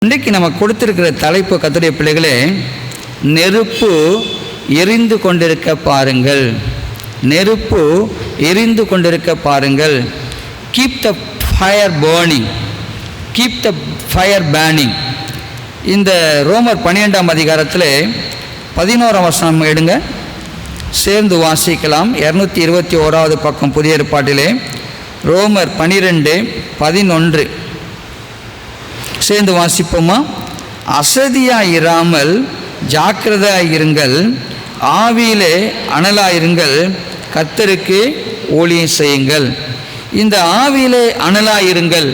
இன்றைக்கு நம்ம கொடுத்துருக்கிற தலைப்பு கர்த்தருடைய பிள்ளைகளே, நெருப்பு எரிந்து கொண்டிருக்க பாருங்கள். நெருப்பு எரிந்து கொண்டிருக்க பாருங்கள். Keep the fire burning, keep the fire burning. இந்த ரோமர் 12ஆம் அதிகாரத்தில் 11ஆம் வசனம் எடுங்க, சேர்ந்து வாசிக்கலாம். 221வது பக்கம் புதிய ஏற்பாட்டிலே ரோமர் 12:11 சேர்ந்து வாசிப்போமா? அசதியாயிராமல் ஜாக்கிரதையாயிருங்கள், ஆவியிலே அனலாயிருங்கள், கர்த்தருக்கு ஊழியம் செய்யுங்கள். இந்த ஆவியிலே அனலாயிருங்கள்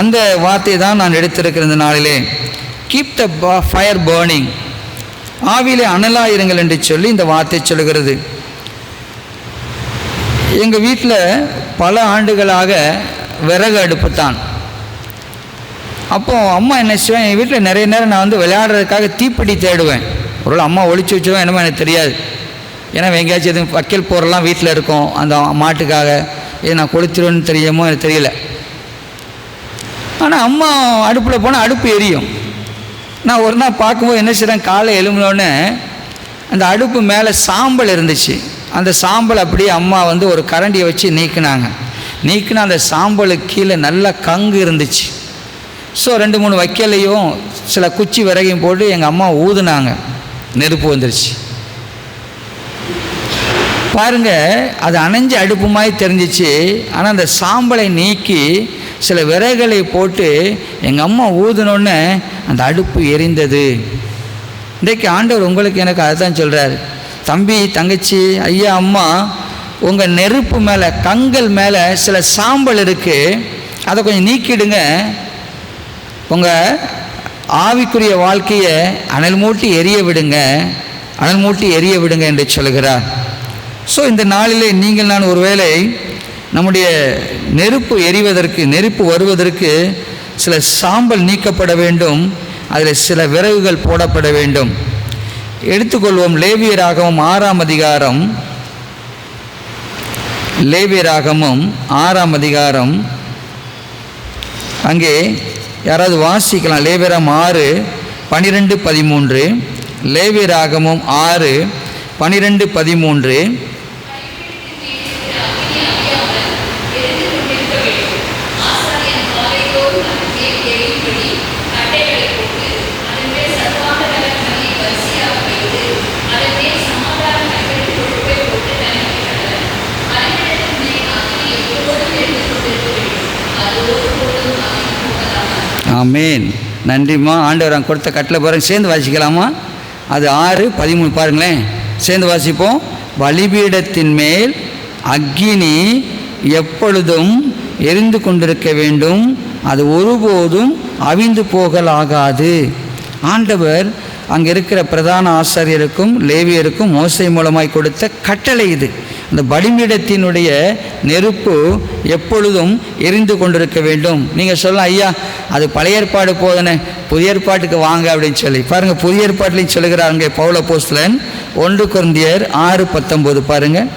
அந்த வார்த்தை தான் நான் எடுத்திருக்கிற இந்த நாளிலே. கீப் த ஃபயர் பேர்னிங், ஆவியிலே அனலாயிருங்கள் என்று சொல்லி இந்த வார்த்தை சொல்கிறது. எங்கள் வீட்டில் பல ஆண்டுகளாக விறகு அடுப்பு தான். அப்போது அம்மா என்ன செய்வேன், எங்கள் வீட்டில் நிறைய நேரம் நான் வந்து விளையாடுறதுக்காக தீப்பெட்டி தேடுவேன். ஒருவேளை அம்மா ஒழிச்சு வச்சுருவேன் என்னமோ எனக்கு தெரியாது. ஏன்னா எங்கேயாச்சும் எதுவும் வைக்கல் போரெல்லாம் வீட்டில் இருக்கும், அந்த மாட்டுக்காக இது நான் கொளுத்திடுவேன்னு தெரியுமோ எனக்கு தெரியல. ஆனால் அம்மா அடுப்பில் போனால் அடுப்பு எரியும். நான் ஒரு நாள் பார்க்கும்போது என்ன செய்கிறேன், காலை எழும்பினோடனே அந்த அடுப்பு மேலே சாம்பல் இருந்துச்சு. அந்த சாம்பல் அப்படியே அம்மா வந்து ஒரு கரண்டியை வச்சு நீக்கினாங்க. நீக்கினா அந்த சாம்பலுக்கு கீழே நல்ல கங்கு இருந்துச்சு. ஸோ 2-3 வைக்கலையும் சில குச்சி விறகையும் போட்டு எங்கள் அம்மா ஊதுனாங்க, நெருப்பு வந்துருச்சு. பாருங்கள், அது அணைஞ்ச அடுப்பு மாதிரி தெரிஞ்சிச்சு. ஆனால் அந்த சாம்பலை நீக்கி சில விறகுகளை போட்டு எங்கள் அம்மா ஊதுனோடனே அந்த அடுப்பு எரிந்தது. இன்றைக்கு ஆண்டவர் உங்களுக்கு எனக்கு அதை தான் சொல்கிறார். தம்பி, தங்கச்சி, ஐயா, அம்மா, உங்கள் நெருப்பு மேலே, கங்கல் மேலே சில சாம்பல் இருக்குது, அதை கொஞ்சம் நீக்கிடுங்க. உங்கள் ஆவிக்குரிய வாழ்க்கையை அனல் மூட்டி எரிய விடுங்க, அனல் மூட்டி எரிய விடுங்க என்று சொல்கிறார். ஸோ இந்த நாளிலே நீங்கள் நான் ஒருவேளை நம்முடைய நெருப்பு எரிவதற்கு, நெருப்பு வருவதற்கு சில சாம்பல் நீக்கப்பட வேண்டும், அதில் சில விறகுகள் போடப்பட வேண்டும். எடுத்துக்கொள்வோம் லேவியராகமம் 6ஆம் அதிகாரம், லேவியராகமம் 6ஆம் அதிகாரம். அங்கே யாராவது வாசிக்கலாம்? லேவியராகமம் 6:12-13. லேவியராகமம் 6:12-13. ஆமேன். நன்றிம்மா. ஆண்டவர் கொடுத்த கட்டளை பாருங்க, சேர்ந்து வாசிக்கலாமா? அது 6:13 பாருங்களேன், சேர்ந்து வாசிப்போம். பலிபீடத்தின் மேல் அக்கினி எப்பொழுதும் எரிந்து கொண்டிருக்க வேண்டும், அது ஒருபோதும் அவிந்து போகலாகாது. ஆண்டவர் அங்கே இருக்கிற பிரதான ஆசாரியருக்கும் லேவியருக்கும் மோசே மூலமாய் கொடுத்த கட்டளை இது. அந்த பலிபீடத்தினுடைய நெருப்பு எப்பொழுதும் எரிந்து கொண்டிருக்க வேண்டும். நீங்கள் சொல்லலாம், ஐயா அது பழைய ஏற்பாடு போதனே, புதிய ஏற்பாட்டுக்கு வாங்க அப்படின்னு சொல்லி பாருங்கள். புதிய ஏற்பாட்டிலையும் சொல்லுகிறாங்க பவுல் அப்போஸ்தலன் 1 கொரிந்தியர் 6:19 பாருங்கள்.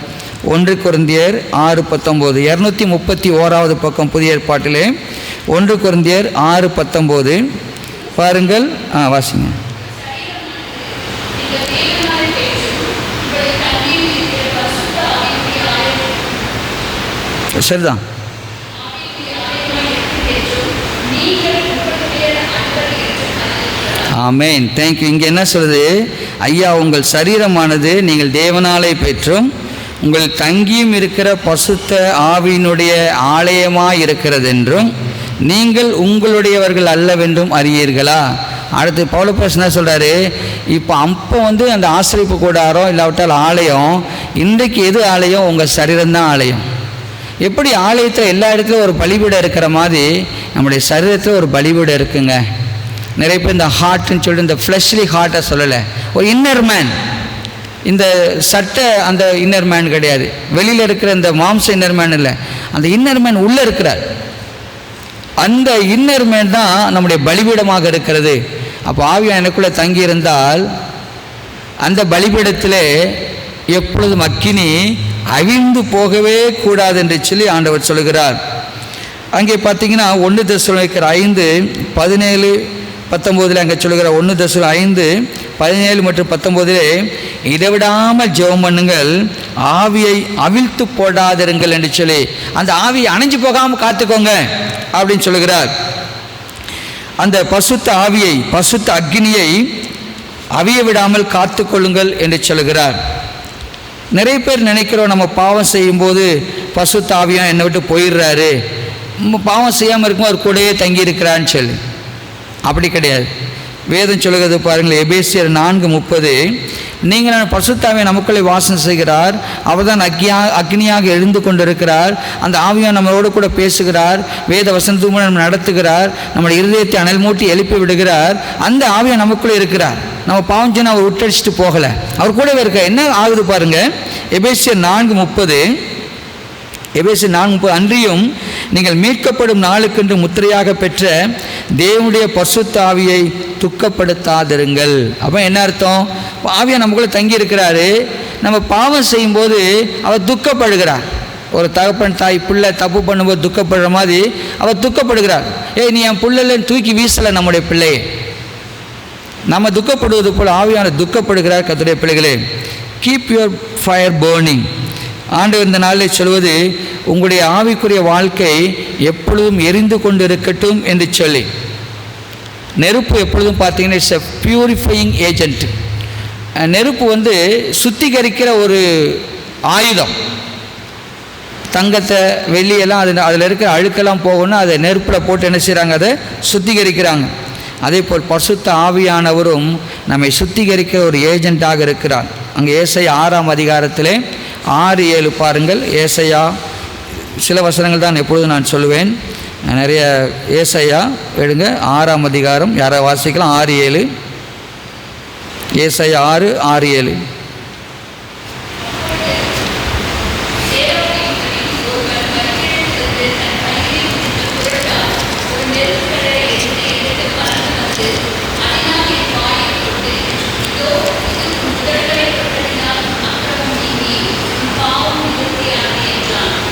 1 கொரிந்தியர் 6:19, 231வது பக்கம் புதிய ஏற்பாட்டிலே 1 கொரிந்தியர் 6:19 பாருங்கள். வாசிங்க. சரிதான். ஆமேன், தேங்க்யூ. இங்கே என்ன சொல்லுது? ஐயா, உங்கள் சரீரமானது நீங்கள் தேவனாலே பெற்றும் உங்கள் தங்கியும் இருக்கிற பசுத்த ஆவியினுடைய ஆலயமாக இருக்கிறது என்றும் நீங்கள் உங்களுடையவர்கள் அல்லவென்றும் அறியீர்களா? அடுத்து பவுலப்போஸ் என்ன சொல்கிறாரு? அப்போ வந்து அந்த ஆசிரியப்பு கூடாரம் இல்லாவிட்டால் ஆலயம், இன்றைக்கு எது ஆலயம்? உங்கள் சரீரம்தான் ஆலயம். எப்படி ஆலயத்தில் எல்லா இடத்துலையும் ஒரு பலிபீடம் இருக்கிற மாதிரி நம்முடைய சரீரத்தில் ஒரு பலிபீடம் இருக்குங்க. நிறைய பேர் இந்த ஹார்ட்னு சொல்லிட்டு இந்த ஃப்ளஷ்லி ஹார்ட்டை சொல்லலை, ஒரு இன்னர் மேன். இந்த சட்டை அந்த இன்னர் மேன் கிடையாது, வெளியில் இருக்கிற இந்த மாம்ச இன்னர் மேன் இல்லை, அந்த இன்னர் மேன் உள்ளே இருக்கிறார். அந்த இன்னர் மேன் தான் நம்முடைய பலிபீடமாக இருக்கிறது. அப்போ ஆவியானவர் எனக்குள்ளே தங்கியிருந்தால் அந்த பலிபீடத்திலே எப்பொழுதும் அக்கினி அவிழ்ந்து போகவே கூடாது என்று சொல்லி ஆண்டவர் சொல்கிறார். அங்கே பார்த்தீங்கன்னா 1 தெசலோனிக்கர் 5:17-19 அங்கே சொல்லுகிற 1 தெசலோனிக்கர் 5:17 மற்றும் 19 இடைவிடாமல் ஜெபம் பண்ணுங்கள், ஆவியை அவிழ்த்து போடாதிருங்கள் என்று சொல்லி, அந்த ஆவியை அணைஞ்சு போகாமல் காத்துக்கோங்க அப்படின்னு சொல்லுகிறார். அந்த பசுத்த ஆவியை, பசுத்த அக்னியை அவிய விடாமல் காத்து கொள்ளுங்கள் என்று சொல்லுகிறார். நிறைய பேர் நினைக்கிறோம், நம்ம பாவம் செய்யும்போது பசுத்த ஆவியாக என்னை விட்டு போயிடுறாரு, பாவம் செய்யாமல் இருக்கும் அவர் கூடயே தங்கியிருக்கிறான்னு சொல்லி. அப்படி கிடையாது. வேதம் சொல்லுகிறது பாருங்கள், எபேசியர் 4:30, நீங்கள் நான் பசுத்தாவியை நமக்குள்ளே வாசம் செய்கிறார், அவர் தான் அக்னியாக எழுந்து கொண்டிருக்கிறார், அந்த ஆவியாக நம்மளோடு கூட பேசுகிறார், வேத வசனத்துக்கு நம்ம நடத்துகிறார், நம்முடைய இருதயத்தை அனல் மூட்டி எழுப்பி விடுகிறார். அந்த ஆவியாக நமக்குள்ளே இருக்கிறார். நம்ம பாவம் செய்ய அவர் விட்டடிச்சுட்டு போகலை, அவர் கூடவே இருக்க. என்ன ஆகுது பாருங்கள், எபேசியர் 4:30, அன்றியும் நீங்கள் மீட்கப்படும் நாளுக்கென்று முத்திரையாக பெற்ற தேவனுடைய பசுத்த ஆவியை துக்கப்படுத்தாதிருங்கள். அப்போ என்ன அர்த்தம்? ஆவியா நமக்குள்ளே தங்கி இருக்கிறாரு, நம்ம பாவம் செய்யும்போது அவர் துக்கப்படுகிறார். ஒரு தகப்பன் தாய் பிள்ளை தப்பு பண்ணும்போது துக்கப்படுற மாதிரி அவர் துக்கப்படுகிறார். நீ என் பிள்ளைன்னு தூக்கி வீசலை நம்முடைய பிள்ளையை. நம்ம துக்கப்படுவது போல் ஆவியான துக்கப்படுகிறார். கர்த்தருடைய பிள்ளைகளே, கீப் யுவர் ஃபயர் பர்னிங். ஆண்டவர் இந்த நாளில் சொல்வது, உங்களுடைய ஆவிக்குரிய வாழ்க்கை எப்பொழுதும் எரிந்து கொண்டு இருக்கட்டும் என்று சொல்லி. நெருப்பு எப்பொழுதும் பார்த்தீங்கன்னா இட்ஸ் எ பியூரிஃபையிங் ஏஜென்ட். நெருப்பு சுத்திகரிக்கிற ஒரு ஆயுதம். தங்கத்தை வெள்ளியெல்லாம் அதில் இருக்கிற அழுக்கெல்லாம் போகணும்னா அதை நெருப்பில் போட்டு என்ன செய்கிறாங்க, அதை சுத்திகரிக்கிறாங்க. அதே போல் பசுத்த ஆவியானவரும் நம்மை சுத்திகரிக்கிற ஒரு ஏஜென்ட்டாக இருக்கிறார். அங்கே ஏசாயா 6:7 பாருங்கள். ஏசாயா சில வசனங்கள் தான் எப்பொழுதும் நான் சொல்லுவேன், நிறைய. ஏசாயா எடுங்க, 6 யாராவது வாசிக்கலாம். 6:7, ஏசாயா 6:7.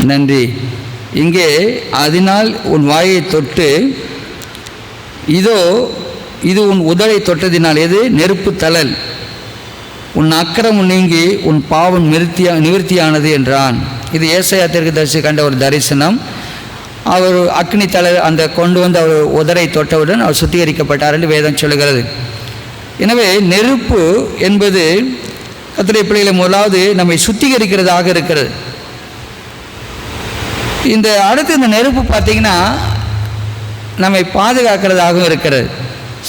நன்றி. இங்கே அதனால் உன் வாயை தொட்டு, இதோ இது உன் உதடை தொட்டதினால், எது? நெருப்பு தழல், உன் அக்கிரமம் நீங்கி உன் பாவம் நிவர்த்தியானது என்றான். இது ஏசாயா தீர்க்கதரிசி கண்ட ஒரு தரிசனம். அவர் அக்னி தழல் அந்த கொண்டு வந்து அவர் உதடை தொட்டவுடன் அவர் சுத்திகரிக்கப்பட்டார் என்று வேதம் சொல்லுகிறது. எனவே நெருப்பு என்பது கர்த்தருடைய பிள்ளைகளை முதலாவது நம்மை சுத்திகரிக்கிறதாக இருக்கிறது. அடுத்து இந்த நெருப்பு பார்த்திங்கன்னா நம்மை பாதுகாக்கிறதாகவும் இருக்கிறது.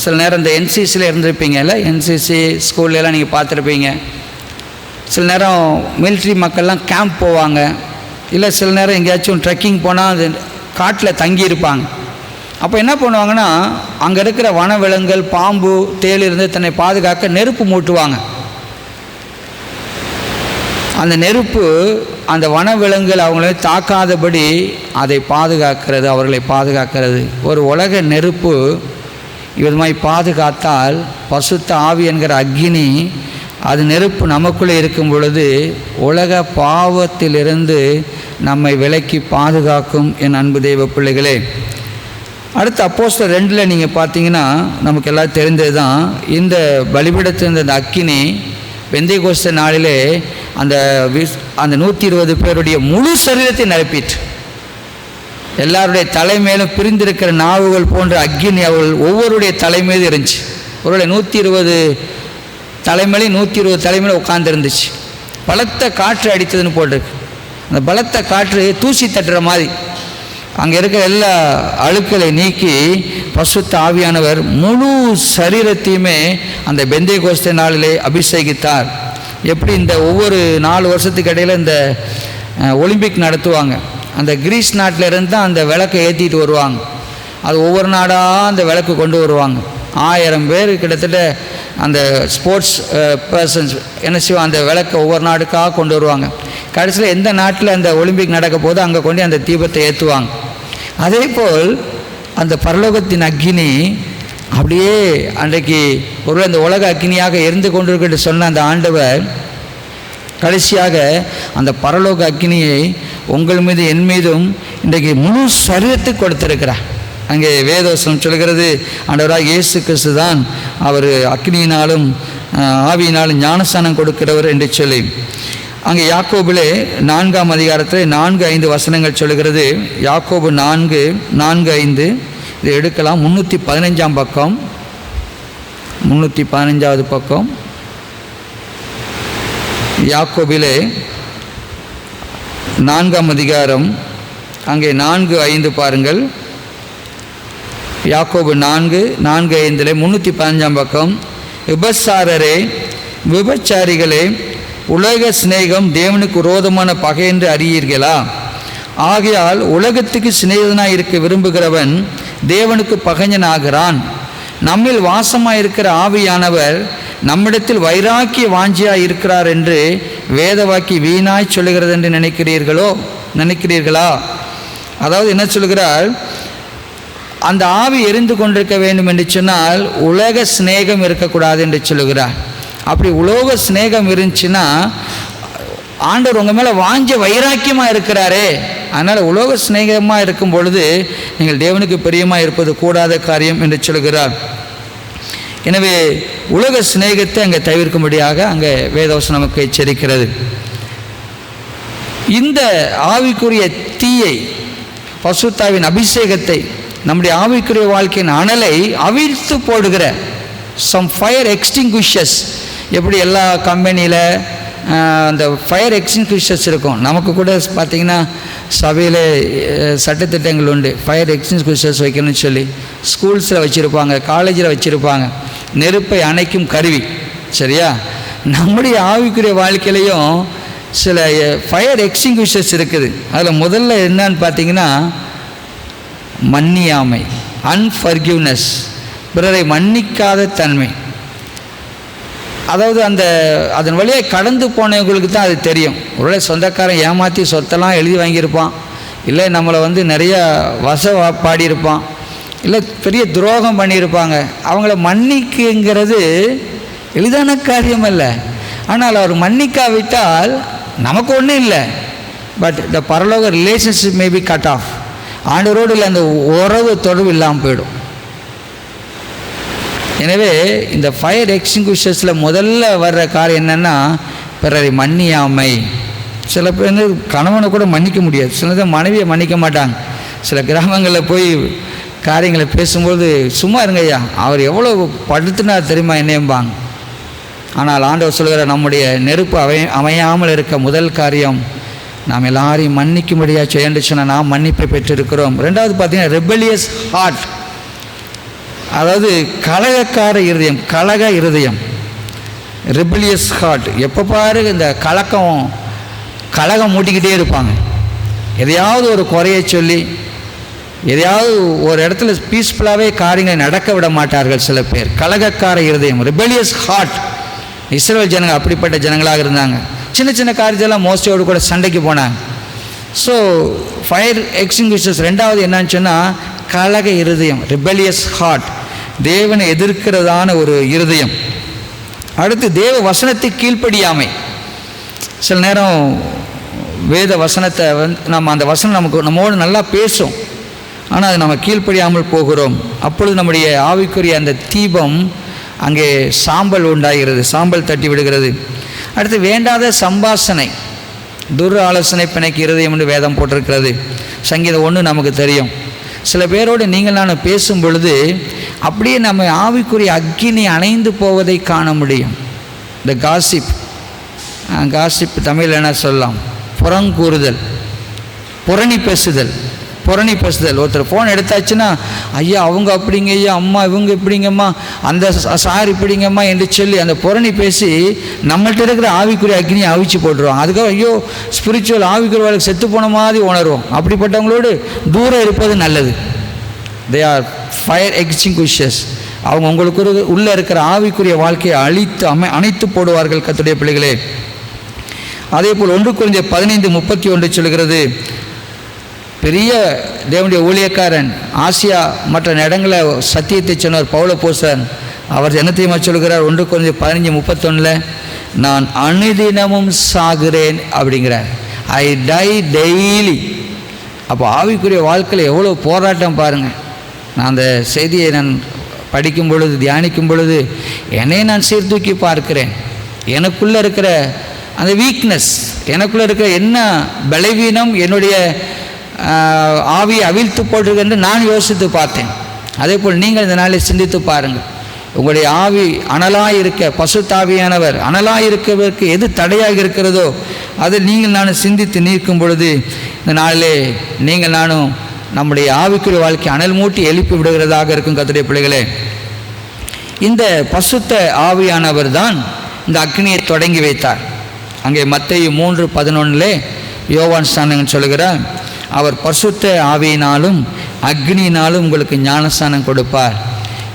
சில நேரம் இந்த என்சிசியில் இருந்திருப்பீங்கல்ல, என்சிசி ஸ்கூல்லலாம் நீங்கள் பார்த்துருப்பீங்க. சில நேரம் மிலிட்ரி மக்கள்லாம் கேம்ப் போவாங்க, இல்லை சில நேரம் எங்கேயாச்சும் ட்ரெக்கிங் போனால் அது காட்டில் தங்கியிருப்பாங்க. அப்போ என்ன பண்ணுவாங்கன்னா, அங்கே இருக்கிற வனவிலங்குகள், பாம்பு, தேள் இருந்து தன்னை பாதுகாக்க நெருப்பு மூட்டுவாங்க. அந்த நெருப்பு அந்த வனவிலங்குகள் அவங்களை தாக்காதபடி அதை பாதுகாக்கிறது, அவர்களை பாதுகாக்கிறது. ஒரு உலக நெருப்பு இவ்விதமாய் பாதுகாத்தால் பசுத்த ஆவி என்கிற அக்னி, அது நெருப்பு நமக்குள்ளே இருக்கும் பொழுது உலக பாவத்திலிருந்து நம்மை விலக்கி பாதுகாக்கும். என் அன்பு தெய்வ பிள்ளைகளே, அடுத்து அப்போஸ்தலர் 2 நீங்கள் பார்த்தீங்கன்னா நமக்கு எல்லாம் தெரிந்தது தான். இந்த பலிபீடத்தின் அந்த அக்கினி பெந்தேகோஸ்தே நாளிலே அந்த 120 பேருடைய முழு சரீரத்தை நிரப்பிற்று. எல்லாருடைய தலைமையிலும் பிரிந்திருக்கிற நாவுகள் போன்ற அக்கினி அவர்கள் ஒவ்வொருடைய தலைமையிலும் இருந்துச்சு. ஒருவேளை 120 தலைமையிலையும் 120 தலைமையில உட்கார்ந்துருந்துச்சு. பலத்த காற்று அடித்ததுன்னு போட்டிருக்கு. அந்த பலத்த காற்று தூசி தட்டுற மாதிரி அங்கே இருக்கிற எல்லா அழுக்களை நீக்கி பசுத்த ஆவியானவர் முழு சரீரத்தையுமே அந்த பெந்தேகோஸ்தே நாளிலே அபிஷேகித்தார். எப்படி இந்த ஒவ்வொரு 4 வருஷத்துக்கு இடையில் இந்த ஒலிம்பிக் நடத்துவாங்க, அந்த கிரீஸ் நாட்டில் இருந்து தான் அந்த விளக்கை ஏற்றிட்டு வருவாங்க. அது ஒவ்வொரு நாடாக அந்த விளக்கு கொண்டு வருவாங்க. 1000 பேர் கிட்டத்தட்ட அந்த ஸ்போர்ட்ஸ் பர்சன்ஸ் என்ன செய்வாங்க, அந்த விளக்கை ஒவ்வொரு நாடுக்காக கொண்டு வருவாங்க. கடைசியில் எந்த நாட்டில் அந்த ஒலிம்பிக் நடக்க போதோ அங்கே கொண்டு அந்த தீபத்தை ஏற்றுவாங்க. அதே போல் அந்த பரலோகத்தின் அக்கினி அப்படியே அன்றைக்கு ஒரு அந்த உலக அக்கினியாக எரிந்து கொண்டிருக்கின்ற சொன்ன அந்த ஆண்டவர் கடைசியாக அந்த பரலோக அக்கினியை உங்கள் மீது என் மீதும் இன்றைக்கு முழு சரீரத்துக்கு கொடுத்திருக்கிறார். அங்கே வேதவசனம் சொல்கிறது, ஆண்டவராக இயேசு கிறிஸ்து தான் அவர் அக்கினியினாலும் ஆவியினாலும் ஞானஸ்நானம் கொடுக்கிறவர் என்று சொல்லி அங்கே யாக்கோபிலே 4ஆம் அதிகாரத்தில் 4-5 வசனங்கள் சொல்கிறது. யாக்கோபு 4:4-5 இதை எடுக்கலாம். 315ஆம் பக்கம், 315வது பக்கம். யாக்கோபிலே 4ஆம் அதிகாரம் அங்கே 4:5 பாருங்கள். யாக்கோபு 4:4-5 315ஆம் பக்கம். விபச்சாரரே, விபச்சாரிகளே, உலக சிநேகம் தேவனுக்கு விரோதமான பகை என்று அறியீர்களா? ஆகையால் உலகத்துக்கு சிநேகிதனாக இருக்க விரும்புகிறவன் தேவனுக்கு பகைஞனாகிறான். நம்மில் வாசமாக இருக்கிற ஆவியானவர் நம்மிடத்தில் வைராக்கிய வாஞ்சியாக இருக்கிறார் என்று வேதவாக்கி வீணாய் சொல்லுகிறது என்று நினைக்கிறீர்களா? அதாவது என்ன சொல்கிறார், அந்த ஆவி எரிந்து கொண்டிருக்க வேண்டும் என்று சொன்னால் உலக சிநேகம் இருக்கக்கூடாது என்று சொல்லுகிறார். அப்படி உலோக சிநேகம் இருந்துச்சுன்னா ஆண்டவர் உங்கள் மேலே வாஞ்ச வைராக்கியமாக இருக்கிறாரே, அதனால் உலோக சிநேகமாக இருக்கும் பொழுது நீங்கள் தேவனுக்கு பிரியமாக இருப்பது கூடாத காரியம் என்று சொல்கிறார். எனவே உலக சிநேகத்தை அங்கே தவிர்க்கும்படியாக அங்கே வேதவசனம் நமக்கு எச்சரிக்கிறது. இந்த ஆவிக்குரிய தீயை, பசுத்தாவின் அபிஷேகத்தை, நம்முடைய ஆவிக்குரிய வாழ்க்கையின் அனலை அவிழ்த்து போடுகிற சம் ஃபயர் எக்ஸ்டிங்விஷர்ஸ். எப்படி எல்லா கம்பெனியில் அந்த ஃபயர் எக்ஸ்டிங்விஷர்ஸ் இருக்கும், நமக்கு கூட பார்த்திங்கன்னா சபையில் சட்டத்திட்டங்கள் உண்டு. ஃபயர் எக்ஸ்டிங்விஷர்ஸ் வைக்கணும்னு சொல்லி ஸ்கூல்ஸில் வச்சுருப்பாங்க, காலேஜில் வச்சுருப்பாங்க, நெருப்பை அணைக்கும் கருவி. சரியா? நம்முடைய ஆவிக்குரிய வாழ்க்கையிலையும் சில ஃபயர் எக்ஸ்டிங்விஷர்ஸ் இருக்குது. அதில் முதல்ல என்னன்னு பார்த்திங்கன்னா மன்னியாமை, அன்ஃபர்கிவ்னஸ், பிறரை மன்னிக்காத தன்மை. அதாவது அதன் வழியாக கடந்து போனவங்களுக்கு தான் அது தெரியும். ஒருவேளை சொந்தக்காரன் ஏமாற்றி சொத்தெல்லாம் எழுதி வாங்கியிருப்பான், இல்லை நம்மளை நிறைய பாடியிருப்பான், இல்லை பெரிய துரோகம் பண்ணியிருப்பாங்க. அவங்கள மன்னிக்குங்கிறது எளிதான காரியம் அல்ல. ஆனால் அவர் மன்னிக்காவிட்டால் நமக்கு ஒன்றும் இல்லை, பட் த பரலோக relationship may be cut off. ஆண்டவரோடு இல்லை அந்த உறவு தொடர்பு இல்லாமல் போயிடும். எனவே இந்த ஃபயர் எக்ஸ்டிங்விஷர்ஸில் முதல்ல வர்ற காரியம் என்னென்னா பிறரை மன்னியாமை. சில பேர் கணவனை கூட மன்னிக்க முடியாது, சில மனைவியை மன்னிக்க மாட்டாங்க. சில கிராமங்களில் போய் காரியங்களை பேசும்போது சும்மா இருங்கய்யா, அவர் எவ்வளோ படுத்துனார் தெரியுமா என்னையம்பாங்க. ஆனால் ஆண்டவர் சொல்கிற நம்முடைய நெருப்பு அமையாமல் இருக்க முதல் காரியம் நாம் எல்லாரையும் மன்னிக்கும்படியாக செய்யண்டு சொன்னால் நாம் மன்னிப்பை பெற்றிருக்கிறோம். ரெண்டாவது பார்த்திங்கன்னா ரெபெலியஸ் ஹார்ட், அதாவது கலகக்கார இருதயம், கலக இருதயம், ரெபெலியஸ் ஹார்ட். எப்போ பாரு இந்த கலகம் மூட்டிக்கிட்டே இருப்பாங்க. எதையாவது ஒரு குறையை சொல்லி, எதையாவது ஒரு இடத்துல பீஸ்ஃபுல்லாகவே காரியங்களை நடக்க விட மாட்டார்கள் சில பேர். கலகக்கார இருதயம், ரெபெலியஸ் ஹார்ட். இஸ்ரவேல் ஜனங்கள் அப்படிப்பட்ட ஜனங்களாக இருந்தாங்க. சின்ன சின்ன காரியத்தெல்லாம் மோஸ்டியோடு கூட சண்டைக்கு போனாங்க. ஸோ ஃபயர் எக்ஸ்டிங்விஷர்ஸ் ரெண்டாவது என்னன்னு சொன்னால் கலக இருதயம், ரெபெலியஸ் ஹார்ட், தேவனை எதிர்க்கிறதான ஒரு இருதயம். அடுத்து தேவ வசனத்தை கீழ்ப்படியாமை. சில நேரம் வேத வசனத்தை நம்ம அந்த வசனம் நம்மோடு நல்லா பேசும், ஆனால் அது நம்ம கீழ்ப்படியாமல் போகிறோம். அப்பொழுது நம்முடைய ஆவிக்குரிய அந்த தீபம் அங்கே சாம்பல் உண்டாகிறது, சாம்பல் தட்டி விடுகிறது. அடுத்து வேண்டாத சம்பாஷணை, துர் ஆலோசனை பிணைக்கு இருதயம் என்று வேதம் போட்டிருக்கிறது. சங்கீதம் 1 நமக்கு தெரியும். சில பேரோடு நீங்கள் நான் பேசும் பொழுது அப்படியே நம்ம ஆவிக்குரிய அக்கினி அணைந்து போவதை காண முடியும். இந்த காசிப் தமிழில் என்ன சொல்லலாம், புறங்கூறுதல், புரணி பேசுதல். ஒருத்தர் ஃபோன் எடுத்தாச்சுன்னா ஐயா அவங்க அப்படிங்க, ஐயா அம்மா இவங்க இப்படிங்கம்மா, அந்த சார் இப்படிங்கம்மா என்று சொல்லி அந்த புரணி பேசி நம்மள்கிட்ட இருக்கிற ஆவிக்குரிய அக்னியை அவிச்சு போட்டுருவோம். அதுக்காக ஐயோ ஸ்பிரிச்சுவல் ஆவிக்குரிய வாழ்க்கை செத்து போன மாதிரி உணர்வோம். அப்படிப்பட்டவங்களோடு தூரம் இருப்பது நல்லது. They are fire extinguishers. அவங்க உங்களுக்கு உள்ளே இருக்கிற ஆவிக்குரிய வாழ்க்கையை அணைத்து போடுவார்கள். கர்த்தருடைய பிள்ளைகளே, அதே போல் 1 கொரிந்தியர் 15:31 சொல்கிறது, பெரிய தேவனுடைய ஊழியக்காரன் ஆசியா மற்ற இடங்களில் சத்தியத்தை சொன்னார் பவுல போஸ்தலன். அவர் என்ன தெரியுமா சொல்கிறார்? 1 கொரிந்தியர் 15:31 நான் அனுதினமும் சாகிறேன் அப்படிங்கிறார். ஐ டை டெய்லி. அப்போ ஆவிக்குரிய வாழ்க்கையில் எவ்வளோ போராட்டம் பாருங்கள். நான் அந்த செய்தியை நான் படிக்கும் பொழுது, தியானிக்கும் பொழுது என்னை நான் சீர்தூக்கி பார்க்கிறேன். எனக்குள்ளே இருக்கிற அந்த வீக்னஸ், எனக்குள்ளே இருக்கிற என்ன பலவீனம் என்னுடைய ஆவியை அவிழ்த்து போட்டிருக்கு என்று நான் யோசித்து பார்த்தேன். அதே போல் நீங்கள் இந்த நாளை சிந்தித்து பாருங்கள். உங்களுடைய ஆவி அனலாக இருக்க, பசுத்தாவியானவர் அனலாக இருக்கிறவருக்கு எது தடையாக இருக்கிறதோ அதை நீங்கள் நானும் சிந்தித்து நீக்கும் பொழுது இந்த நாளிலே நீங்கள் நானும் நம்முடைய ஆவிக்குரிய வாழ்க்கை அனல் மூட்டி எழுப்பி விடுகிறதாக இருக்கும். கர்த்தருடைய பிள்ளைகளே, இந்த பசுத்த ஆவியானவர் தான் இந்த அக்னியை தொடங்கி வைத்தார். அங்கே மத்தேயு 3:11 யோவான் ஸ்நானகன் சொல்கிறார், அவர் பசுத்த ஆவியினாலும் அக்னியினாலும் உங்களுக்கு ஞானஸ்நானம் கொடுப்பார்.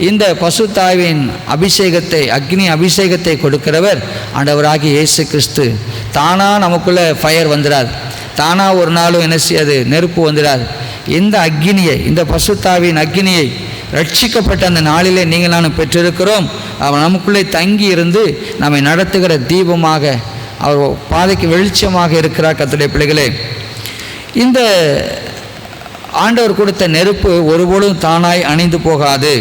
இந்த பசுத்தாவின் அபிஷேகத்தை, அக்னி அபிஷேகத்தை கொடுக்கிறவர் ஆண்டவராகிய இயேசு கிறிஸ்து. தானாக நமக்குள்ளே ஃபயர் வந்துடாது, தானாக ஒரு நாளும் என்ன செய்யாது, நெருப்பு வந்துடாது. இந்த அக்னியை, இந்த பசுத்தாவின் அக்னியை ரட்சிக்கப்பட்ட அந்த நாளிலே நீங்கள் நானும் பெற்றிருக்கிறோம். அவர் நமக்குள்ளே தங்கி இருந்து நம்மை நடத்துகிற தீபமாக, அவர் பாதைக்கு வெளிச்சமாக இருக்கிறார். கர்த்தருடைய பிள்ளைகளே, இந்த ஆண்டவர் கொடுத்த நெருப்பு ஒருபோதும் தானாய் அணைந்து போகாது.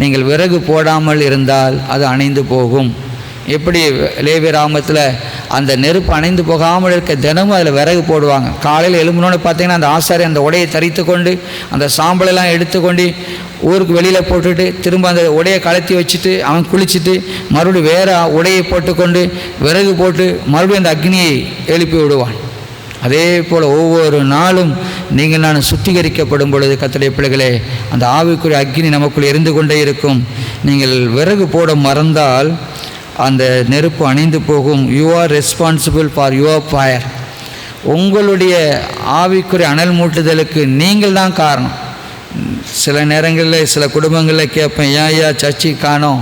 நீங்கள் விறகு போடாமல் இருந்தால் அது அணைந்து போகும். எப்படி லேவியராமத்தில் அந்த நெருப்பு அணைந்து போகாமல் இருக்க தினமும் அதில் விறகு போடுவாங்க. காலையில் எழும்புனோன்னு பார்த்தீங்கன்னா அந்த ஆசாரி அந்த உடையை தரித்து கொண்டு அந்த சாம்பலெல்லாம் எடுத்துக்கொண்டு ஊருக்கு வெளியில் போட்டுட்டு திரும்ப அந்த உடையை கலத்தி வச்சுட்டு அவன் குளிச்சுட்டு மறுபடியும் வேறு உடையை போட்டுக்கொண்டு விறகு போட்டு மறுபடியும் அந்த அக்னியை எழுப்பி விடுவான். அதே போல் ஒவ்வொரு நாளும் நீங்கள் நான் சுத்திகரிக்கப்படும் பொழுது கர்த்தருடைய பிள்ளைகளே, அந்த ஆவிக்குரிய அக்னி நமக்குள் எரிந்து கொண்டே இருக்கும். நீங்கள் விறகு போட மறந்தால் அந்த நெருப்பு அணைந்து போகும். You are responsible for your fire. உங்களுடைய ஆவிக்குரிய அனல் மூட்டுதலுக்கு நீங்கள் தான் காரணம். சில நேரங்களில் சில குடும்பங்களில் கேட்பேன், ஏன் ஐயா சர்ச்சை காணோம்,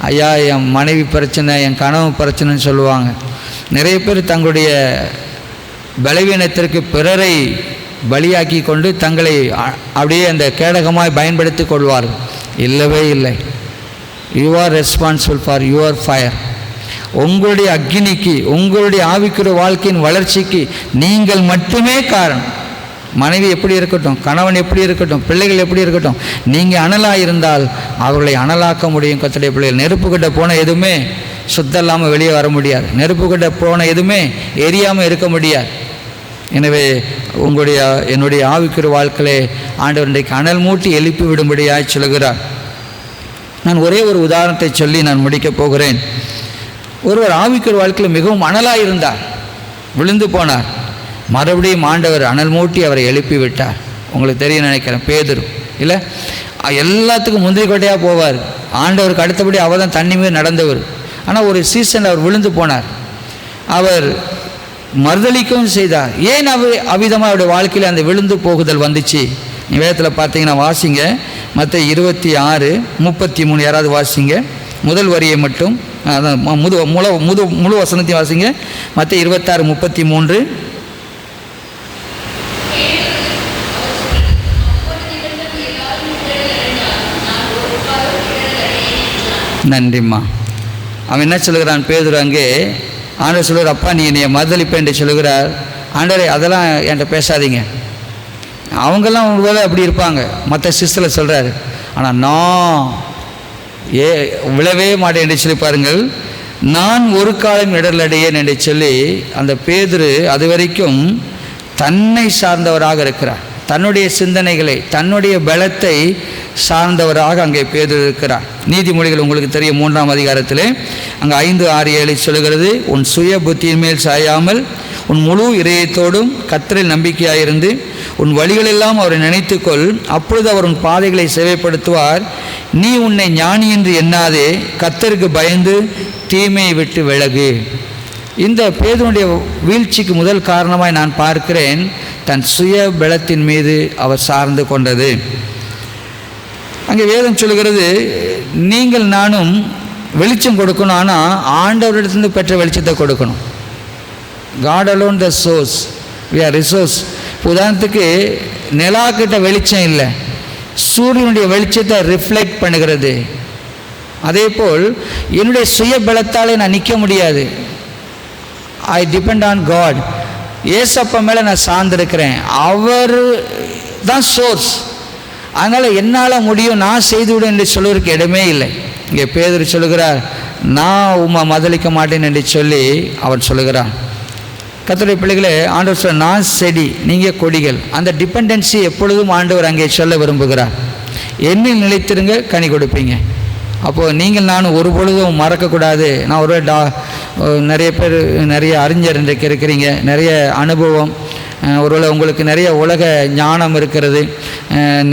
ஐயா என் மனைவி பிரச்சனை, என் கனவு பிரச்சனைன்னு சொல்லுவாங்க. நிறைய பேர் தங்களுடைய பலவீனத்திற்கு பிறரை பலியாக்கி கொண்டு தங்களை அப்படியே அந்த கேடகமாய் பயன்படுத்தி கொள்வார்கள். இல்லவே இல்லை. You are responsible for your fire. உங்களுடைய அக்னிக்கு, உங்களுடைய ஆவிக்குரிய வாழ்க்கையின் வளர்ச்சிக்கு நீங்கள் மட்டுமே காரணம். மனைவி எப்படி இருக்கட்டும், கணவன் எப்படி இருக்கட்டும், பிள்ளைகள் எப்படி இருக்கட்டும், நீங்கள் அனலாக இருந்தால் அவர்களை அனலாக்க முடியும். கர்த்தருடைய பிள்ளைகள், நெருப்புக்கிட்ட போன எதுவுமே சுத்தம் இல்லாமல் வெளியே வர முடியாது. நெருப்புக்கிட்ட போன எதுவுமே எரியாமல் இருக்க முடியாது. எனவே உங்களுடைய என்னுடைய ஆவிக்குரிய வாழ்க்கையிலே ஆண்டவர் இன்றைக்கு அனல் மூட்டி எழுப்பி விடும்படியாக சொல்கிறார். நான் ஒரே ஒரு உதாரணத்தை சொல்லி நான் முடிக்கப் போகிறேன். ஒருவர் ஆவிக்குரிய வாழ்க்கையில் மிகவும் அனலாக இருந்தார், விழுந்து போனார். மறுபடியும் ஆண்டவர் அனல் மூட்டி அவரை எழுப்பி விட்டார். உங்களுக்கு தெரியும் நினைக்கிறேன், பேதுரு இல்லை, எல்லாத்துக்கும் முந்திரி கொட்டையாக போவார். ஆண்டவருக்கு அடுத்தபடி அவர் தான் தண்ணி மீது நடந்தவர். ஆனால் ஒரு சீசன் அவர் விழுந்து போனார். அவர் மறுதளிக்கவும் செய்தார். ஏன் அவ்விதமாக அவருடைய வாழ்க்கையில் அந்த விழுந்து போகுதல் வந்துச்சு? வேதத்தில் பார்த்தீங்கன்னா வாசிங்க, மத்தேயு 26:33. யாராவது வாசிங்க, முதல் வரியை மட்டும், அதான் முழு வசனத்தையும் வாசிங்க. மத்தேயு 26:33. நன்றிம்மா. அவன் என்ன சொல்லுகிறான் பேதுரு அங்கே? ஆண்டவர் சொல்லுவார், அப்பா நீ என்னை மறுதளிப்பேன் என்று சொல்லுகிறார். ஆண்டவரே அதெல்லாம் என்கிட்ட பேசாதீங்க. அவங்கெல்லாம் ஒருவேளை அப்படி இருப்பாங்க, மற்ற சிஸ்டரில் சொல்கிறாரு. ஆனால் நான் விழவே மாட்டேன் என்று சொல்லி பாருங்கள். நான் ஒரு காலம் இடரலடையேன் என்று சொல்லி அந்த பேதுரு அது வரைக்கும் தன்னை சார்ந்தவராக இருக்கிறார். தன்னுடைய சிந்தனைகளை, தன்னுடைய பலத்தை சார்ந்தவராக அங்கே பேதுரு இருக்கிறார். நீதிமொழிகள் உங்களுக்கு தெரியும் 3ஆம் அதிகாரத்திலே அங்கே 5, 6, 7 சொல்லுகிறது, உன் சுய புத்தியின் மேல் சாயாமல் உன் முழு இதயத்தோடும் கர்த்தரில் நம்பிக்கையாயிருந்து உன் வழிகளெல்லாம் அவரை நினைத்துக்கொள், அப்பொழுது அவர் உன் பாதைகளை சேவைப்படுத்துவார். நீ உன்னை ஞானி என்று எண்ணாதே, கர்த்தருக்கு பயந்து தீமையை விட்டு விலகு. இந்த பேதுருடைய வீழ்ச்சிக்கு முதல் காரணமாய் நான் பார்க்கிறேன், தன் சுய பலத்தின் மீது அவர் சார்ந்து கொண்டது. அங்கே வேதம் சொல்லுகிறது, நீங்கள் நானும் வெளிச்சம் கொடுக்கணும், ஆனால் ஆண்டவரிடத்திலிருந்து பெற்ற வெளிச்சத்தை கொடுக்கணும். God alone the source, we are resource. உதாரணத்துக்கு நிலாக்கிட்ட வெளிச்சம் இல்லை, சூரியனுடைய வெளிச்சத்தை ரிஃப்ளெக்ட் பண்ணுகிறது. அதே போல் என்னுடைய சுய பலத்தாலே நான் நிற்க முடியாது. I depend on God. ஏசப்பா மேலே நான் சார்ந்திருக்கிறேன். அவர் தான் சோர்ஸ். அதனால் என்னால் முடியும், நான் செய்துவிடும் என்று சொல்வதற்கு இடமே இல்லை. இங்கே பேதுரு சொல்லுகிறார், நான் உம்மை மதலிக்க மாட்டேன் என்று சொல்லி அவர் சொல்லுகிறார். கர்த்தருடைய பிள்ளைகளே, ஆண்டவர் சொல்ல, நான் செடி, நீங்கள் கொடிகள். அந்த டிபெண்டன்சி எப்பொழுதும் ஆண்டவர் அங்கே சொல்ல விரும்புகிறார். என்னில் நிலைத்திருங்க, கனி கொடுப்பீங்க. அப்போது நீங்கள் நானும் ஒரு பொழுதும் மறக்கக்கூடாது. நான் ஒரு நிறைய பேர், நிறைய அறிஞர் இன்றைக்கு இருக்கிறீங்க, நிறைய அனுபவம், ஒருவேளை உங்களுக்கு நிறைய உலக ஞானம் இருக்கிறது,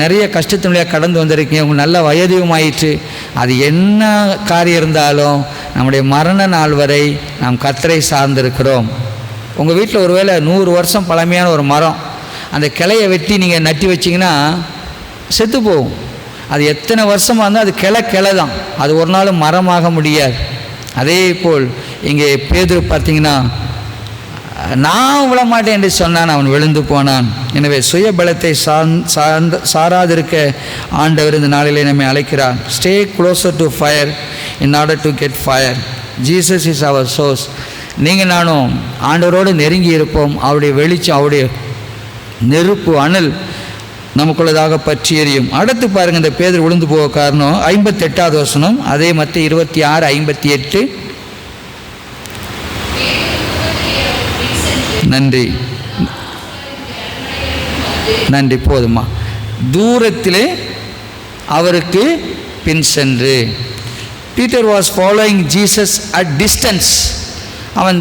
நிறைய கஷ்டத்தினுடைய கடந்து வந்திருக்கீங்க, உங்களுக்கு நல்ல வயதும் ஆயிற்று. அது என்ன காரியம் இருந்தாலும் நம்முடைய மரண நாள் வரை நாம் கர்த்தரை சார்ந்திருக்கிறோம். உங்கள் வீட்டில் ஒருவேளை 100 வருஷம் பழமையான ஒரு மரம், அந்த கிளையை வெட்டி நீங்கள் நட்டி வச்சிங்கன்னா செத்து போகும். அது எத்தனை வருஷமாக இருந்தால் அது கிளை தான், அது ஒரு நாளும் மரமாக முடியாது. அதே போல் இங்கே பேதுரு பார்த்தீங்கன்னா, நான் விழமாட்டேன் என்று சொன்னான், அவன் விழுந்து போனான். எனவே சுய பலத்தை சாராதிருக்க ஆண்டவர் இந்த நாளிலே நம்மை அழைக்கிறார். Stay closer to fire in order to get fire. Jesus is அவர் சோர்ஸ். நீங்கள் நானும் ஆண்டவரோடு நெருங்கி இருப்போம். அவருடைய வெளிச்சம், அவருடைய நெருப்பு அனல் நமக்குள்ளதாக பற்றி எரியும். அடுத்து பாருங்கள், இந்த பேதுரு விழுந்து போக காரணம் 58வது வசனம். அதே மற்ற 26, 58. நன்றி நன்றி, போதுமா? தூரத்திலே அவருக்கு பின் சென்று. Peter was following Jesus at distance. அவன்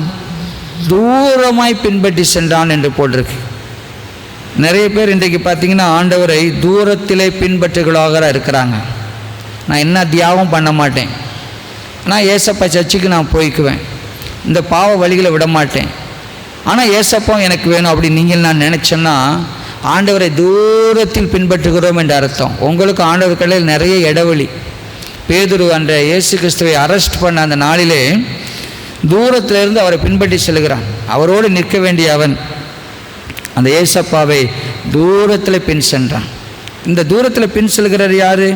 தூரமாய் பின்பற்றி சென்றான் என்று போட்டிருக்கு. நிறைய பேர் இன்றைக்கு பார்த்தீங்கன்னா ஆண்டவரை தூரத்திலே பின்பற்றுகளாக இருக்கிறாங்க. நான் என்ன தியாகம் பண்ண மாட்டேன், நான் ஏசப்பா சர்ச்சுக்கு நான் போய்க்குவேன், இந்த பாவ வழிகளை விட மாட்டேன், ஆனால் ஏசப்பா எனக்கு வேணும் அப்படி நீங்கள் நான் நினச்சேன்னா ஆண்டவரை தூரத்தில் பின்பற்றுகிறோம் என்ற அர்த்தம். உங்களுக்கு ஆண்டவர் கடையில் நிறைய இடைவெளி. பேதுரு அன்ற இயேசு கிறிஸ்துவை அரெஸ்ட் பண்ண அந்த நாளிலே தூரத்திலிருந்து அவரை பின்பற்றி செல்கிறான். அவரோடு நிற்க வேண்டிய அவன் அந்த ஏசப்பாவை தூரத்தில் பின் சென்றான். இந்த தூரத்தில் பின் செல்கிறார் யார்?